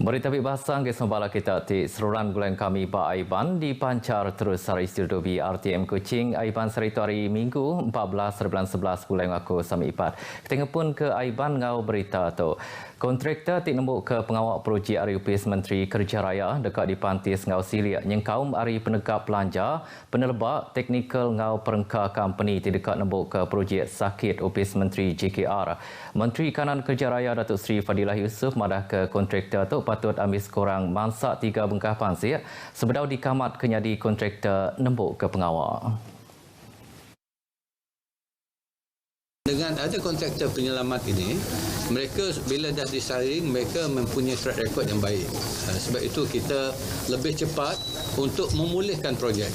Berita bahasa Anggis Sembala kita di seruran gulen kami Ba Aiban dipancar terus hari studio RTM Kuching. Aiban seritu hari Minggu 14/11 bulan aku sami ipat. Kita pun ke Aiban ngau berita tu. Kontraktor tik nembuk ke pengawal projek Ari Upis Menteri Kerja Raya dekat di Pantis ngau Silia nyengkaum Ari penegak belanja penelebak teknikal ngau perengka company tik dekat nembuk ke projek sakit Upis Menteri JKR. Menteri Kanan Kerja Raya Datuk Seri Fadilah Yusof madah ke kontraktor tu patut ambil sekurang mansak 3 bengkah pansir sebedau dikamat kenyadi kontraktor nembuk ke pengawal. Dengan ada kontraktor penyelamat ini, mereka bila dah disaring, mereka mempunyai track record yang baik. Sebab itu kita lebih cepat untuk memulihkan projek.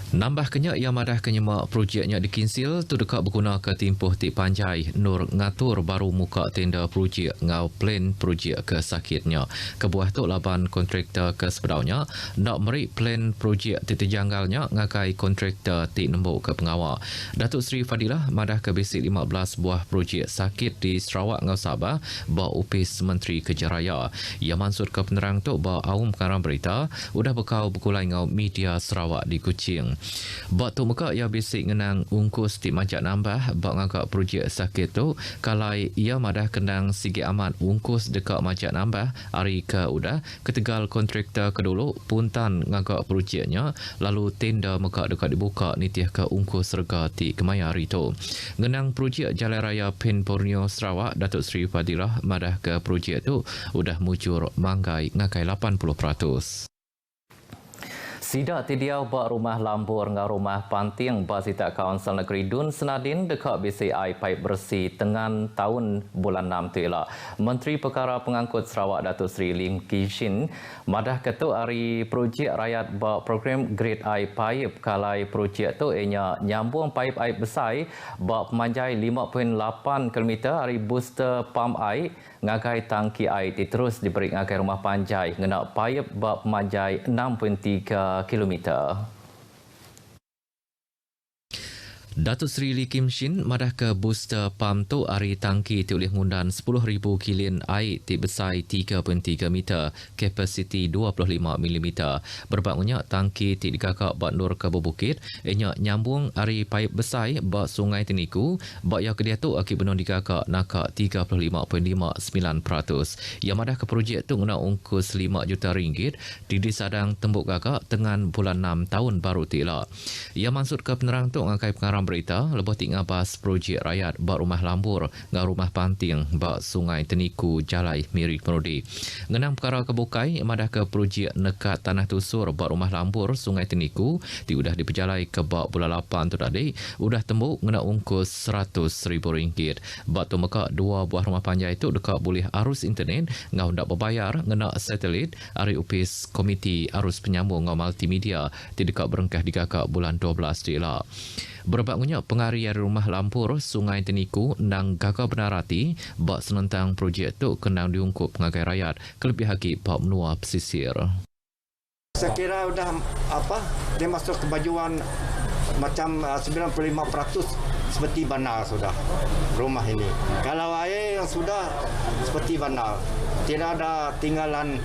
Nambah kenyak ia madah kenyemak projeknya dikinsil tu dekat berguna ke timpuh Tik Panjai Nur ngatur baru muka tenda projek ngau plan projek ke sakitnya. Kebuah tu laban kontraktor ke sebedaunya nak merik plan projek terjanggalnya ngakai kontraktor Tik nembuk ke pengawal. Datuk Seri Fadilah madah ke basic 15 buah projek sakit di Sarawak ngau Sabah ba Upis Menteri Kerja Raya. Ia mansur ke penerang tu ba awam pengarang berita udah bekau berkulai ngau media Sarawak di Kuching. Bak tu muka ia basic ngenang ungkus Tik majak nambah bak ngagak projek sakit tu kalai ia madah kendang sigi amat ungkus dekat majak nambah hari ke udah ketegal kontraktor kedulu puntan ngagak projeknya lalu tenda muka dekat dibuka nitih ke ungkus rega Tik kemaya hari tu. Ngenang projek Jalan Raya Pen Borneo Sarawak Datuk Seri Fadilah madah ke projek tu udah mujur manggai ngakai 80%. Sidak tidiau bak rumah lambur ngau rumah panting Basita Kaunsil Negeri Dun Senadin dekat BCI paip bersih tengan tahun bulan 6 tu ialah. Menteri Perkara Pengangkut Sarawak Datuk Seri Lim Kishin madah ketuk hari projek rakyat bak program Grade I paip kalai projek tu ianya nyambung paip air besar bak pemanjai 5.8 km hari booster pump air ngagai tangki air terus diberi ngagai rumah panjai ngenak paip bak pemanjai 6.3 kilometer. Datuk Seri Lee Kim Shin madah ke booster pump tu hari tangki oleh ngundan 10,000 kilin air ti besar 3.3 meter, kapasiti 25 mm. Berbaknya tangki ti dikakak bak nur ke bukit, ianya nyambung hari paip besar bak sungai Teniku, bak yang kedia tu akib benon dikakak nakak 35.59%. Ia madah ke projek tu guna ungkus 5 juta ringgit di disadang tembuk kakak tengan bulan 6 tahun baru tila. Ia maksud ke penerang tu ngakai pengarang berita lebih tinggal bahas projek rakyat bak rumah lambur ngau rumah panting bak sungai Teniku Jalai Mirik Merudi. Ngenang perkara kebukai madah ke projek nekat tanah tusur bak rumah lambur sungai Teniku diudah diperjalai ke bak bulan 8 tu tadi udah tembuk ngena ungkus RM100,000. Bak tu meka 2 buah rumah panjai itu dekat boleh arus internet ngau ndak berbayar ngena satelit Ari Upis Komiti Arus Penyambung ngau multimedia di dekat berengkah digakak bulan 12 dielak. Berbaknya pengari dari rumah lampur Sungai Teniku nang gagah benarati bak senentang projek tu kenang diungkup ngagai rakyat kelebih haki bak menua pesisir. Saya kira sudah dia masuk kebajuan macam 95% seperti bandar sudah rumah ini. Kalau air yang sudah seperti bandar, tidak ada tinggalan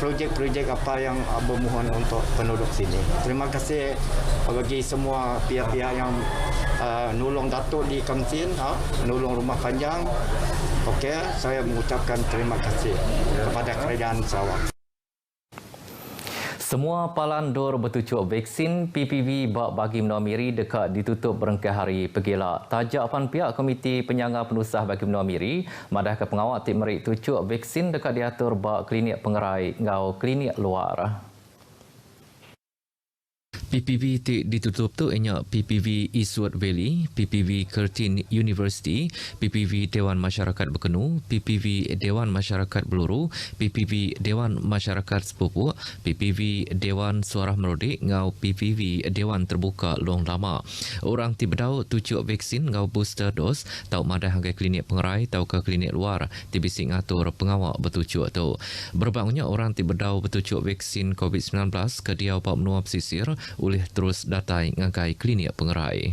projek-projek apa yang bermohon untuk penduduk sini. Terima kasih bagi semua pihak-pihak yang nolong Datuk di Kamsin, nolong rumah panjang. Okey, saya mengucapkan terima kasih kepada kerajaan Sarawak. Semua palandur bertujuk vaksin PPV bak bagi menua miri dekat ditutup berengkah hari pergelak. Tajapan pihak Komiti Penyangga Penusah bagi menua miri madah ke pengawal tik merik tujuk vaksin dekat diatur bak klinik pengerai ngau klinik luar. PPV ditutup tu ianya PPV Eastwood Valley, PPV Curtin University, PPV Dewan Masyarakat Bekenu, PPV Dewan Masyarakat Beluru, PPV Dewan Masyarakat Sepupu, PPV Dewan Suara Merodik ngau PPV Dewan Terbuka Long Lama. Orang tibedau tujuk vaksin ngau booster dose tau madah hagai klinik pengerai tau ke klinik luar tibisi ngatur pengawal bertujuk tu. Berbaknya orang tibedau bertujuk vaksin COVID-19 ke diau pak menua pesisir oleh terus datai ngagai klinik pengerai.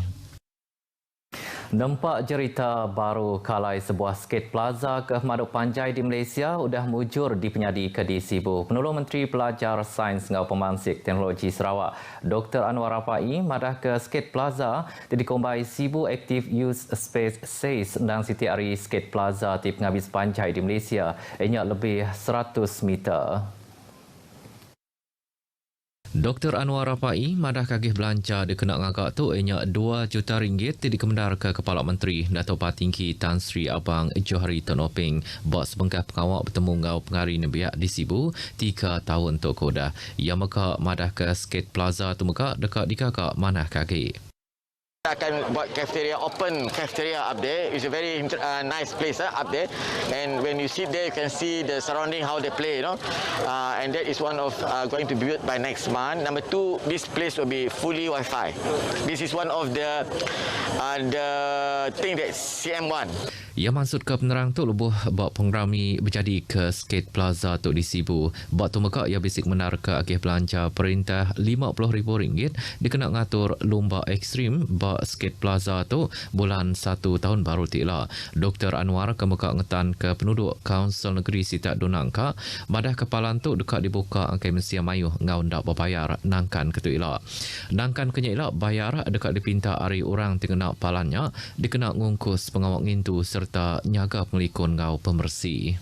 Nampak cerita baru kalai sebuah skate plaza ke Maduk Panjai di Malaysia sudah mujur dipenyadi ke di Sibu. Penolong Menteri Pelajar Sains dan Pemansik Teknologi Sarawak, Dr. Anwar Rapai, madah ke skate plaza di Kombai Sibu Active Use Space 6 dan Siti Ari Skate Plaza di Penghabis Panjai di Malaysia, ianya lebih 100 meter. Dr. Anwar Rapai madah kagih belanja dikena ngagak tu ianya RM2 juta dikemendar ke Kepala Menteri Dato' Patinggi Tan Sri Abang Johari Tonoping bos bengkah pengawak bertemu ngau pengari nebiak di Sibu 3 tahun tu kodah. Ia maka madah ke skate plaza tu muka dekat di kakak manah kagih. Kita akan buat cafeteria, open cafeteria up there. It's a very nice place up there. And when you sit there, you can see the surrounding, how they play, and that is one of going to be built by next month. Number two, this place will be fully Wi-Fi. This is one of the thing that CM1. Ia maksud ke penerang tu lebuh bak pengrami berjadi ke skate plaza tu di Sibu. Bak tu meka ia bisik menar ke agih belanja perintah RM50,000 dikena ngatur lomba ekstrim bak skate plaza tu bulan 1 tahun baru tila. Dr. Anwar ke meka ngetan ke penduduk Kaunsil Negeri Sitat Dunangka madah kepalan tu dekat dibuka angkai Mesia Mayuh ngau ndak berbayar nangkan ketu ila. Nangkan kenya ila bayar dekat dipinta ari orang tinggal palannya dikena ngungkus pengawak ngintu serta nyaga pengelikun ngau pemersih.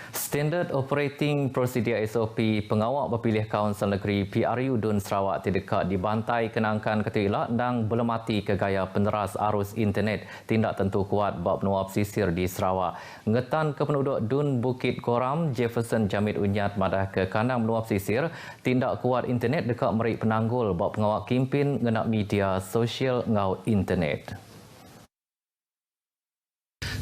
Standard Operating Procedure SOP pengawak berpilih Kaunsil Negeri PRU Dun Sarawak terdekat dibantai kenangkan ketuilak dan belum mati ke gaya peneras arus internet tindak tentu kuat bab benua pesisir di Sarawak. Ngetan ke penduduk Dun Bukit Goram Jefferson Jamit Unyat madah ke kandang benua pesisir tindak kuat internet dekat merik penanggul bab pengawak kimpin ngenak media sosial ngau internet.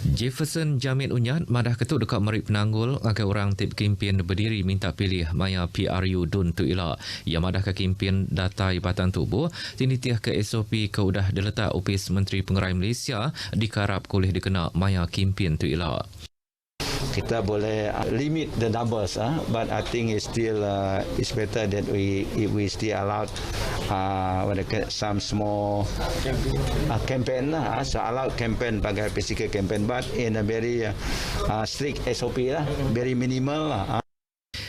Jefferson Jamit Unyat madah ketuk dekat merik penanggul agar orang tip kimpin berdiri minta pilih maya PRU Dun tu ila. Ia madah ke kimpin data Jabatan Tubuh tinitiah ke SOP ke udah diletak Opis Menteri Pengerai Malaysia dikarap kulih dikena maya kimpin tu ila. Kita boleh limit the numbers, but I think it's still it's better that we still allowed some small campaign so allowed campaign bagai physical campaign, but in a very strict SOP very minimal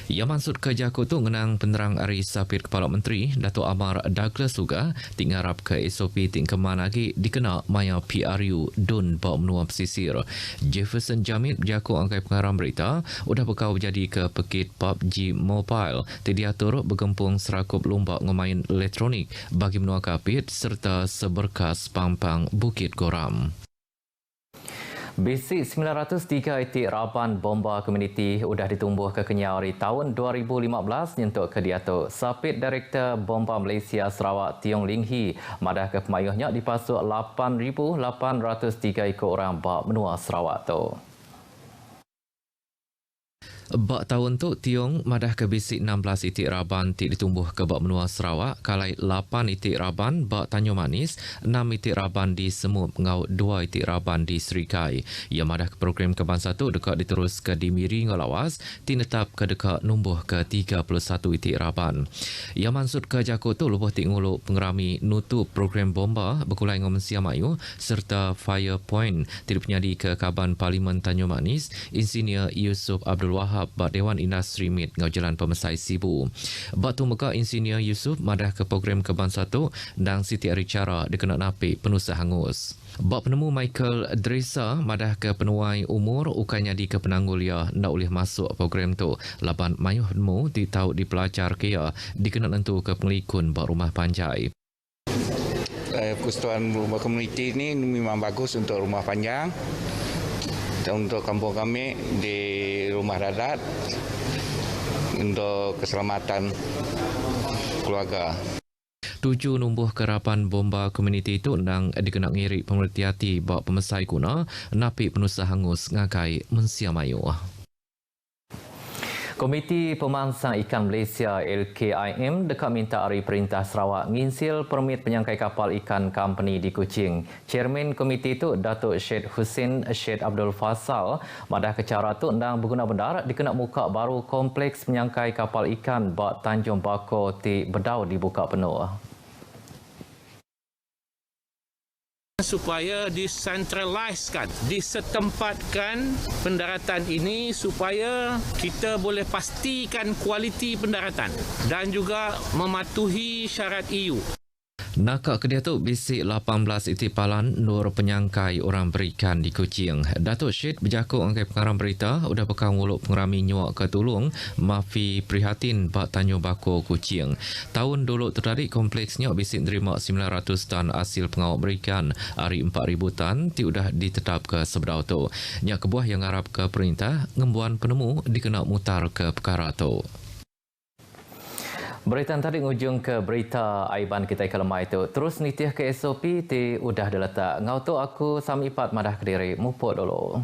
Ia maksud ke Jaku tu ngenang penerang Ari Sapit Kepala Menteri Dato' Amar Douglas juga tinggarap ke SOP tingkeman lagi dikena maya PRU Dun bawah menua pesisir. Jefferson Jamit berjaku angkai pengarang berita udah bekau jadi ke pekit PUBG Mobile diatur bergempung serakup lomba ngemain elektronik bagi menua kapit serta seberkas pampang Bukit Goram. Basic 903 itik raban bomba komuniti sudah ditumbuh ke Kenyau di tahun 2015 nyentuk ke diatuk. Sapit Direktur Bomba Malaysia Sarawak Tiong Ling Hee madah ke pemayuhnya dipasuk 8,803 ekor orang bak menua Sarawak tu. Bak tahun tu, Tiong madah ke bisik 16 itik raban tik ditumbuh ke bak menua Sarawak, kalai 8 itik raban bak Tanjung Manis, 6 itik raban di Semut, ngau 2 itik raban di Serikai. Ia madah ke program kebangsaan tu dekat diterus ke di Miri Ngalawas, tinetap ke dekat numbuh ke 31 itik raban. Ia maksud ke Jaku tu lubuh tik nguluk pengerami nutup program bomba berkulai dengan Mesia Mayu serta Fire Point tidak penyadi ke Kaban Parlimen Tanjung Manis, Insinyur Yusuf Abdul Wahab bak Dewan Industri MIT ngau Jalan Pemesai Sibu. Bak tu muka Insinyur Yusuf madah ke program kebangsaan tu dan Siti Ari Cara dikena napik penusah hangus. Bak penemu Michael Dresa madah ke penuai umur ukanya di ke penanggul ia nak boleh masuk program tu. Laban mayuh penemu ditau di pelajar kia dikena tentu ke pengelikun bak rumah panjai. Persekutuan rumah komuniti ini memang bagus untuk rumah panjang. Untuk kampung kami di rumah dadat untuk keselamatan keluarga. 7 numbuh kerapan bomba komuniti itu nang dikena ngirik pemerhati hati bak pemesai guna napi penusah hangus ngakai Mesia Mayu. Komiti Pemansang Ikan Malaysia LKIM dekat minta ari Perintah Sarawak nginsil permit penyangkai kapal ikan company di Kuching. Chairman komiti itu Datuk Syed Hussein Syed Abdul Fasal madah ke cara tu ndang berguna benar dikena muka baru kompleks penyangkai kapal ikan bak Tanjung Bako ti Bedau dibuka penuh. supaya disentraliskan, disetempatkan pendaratan ini supaya kita boleh pastikan kualiti pendaratan dan juga mematuhi syarat EU. Nakak Kedah tu bisik 18 itipalan Nur penyangkai orang berikan di Kuching. Datuk Syed berjakuk angkai pengarang berita udah pekan wuluk pengerami nyuak ketulung mafi prihatin bak Tanjung Bakor Kuching. Tahun dulu tertarik kompleksnya bisik nerima 900 tan hasil pengawak berikan hari 4,000 tan ti udah ditetap ke sebedau tu. Nyak kebuah yang harap ke perintah ngembuan penemu dikena mutar ke perkara tu. Berita tadi ngujung ke berita aiban kita ke lemah itu. Terus nitih ke SOP ti udah diletak. Ngau tu aku samipat madah Kediri. Muput dulu.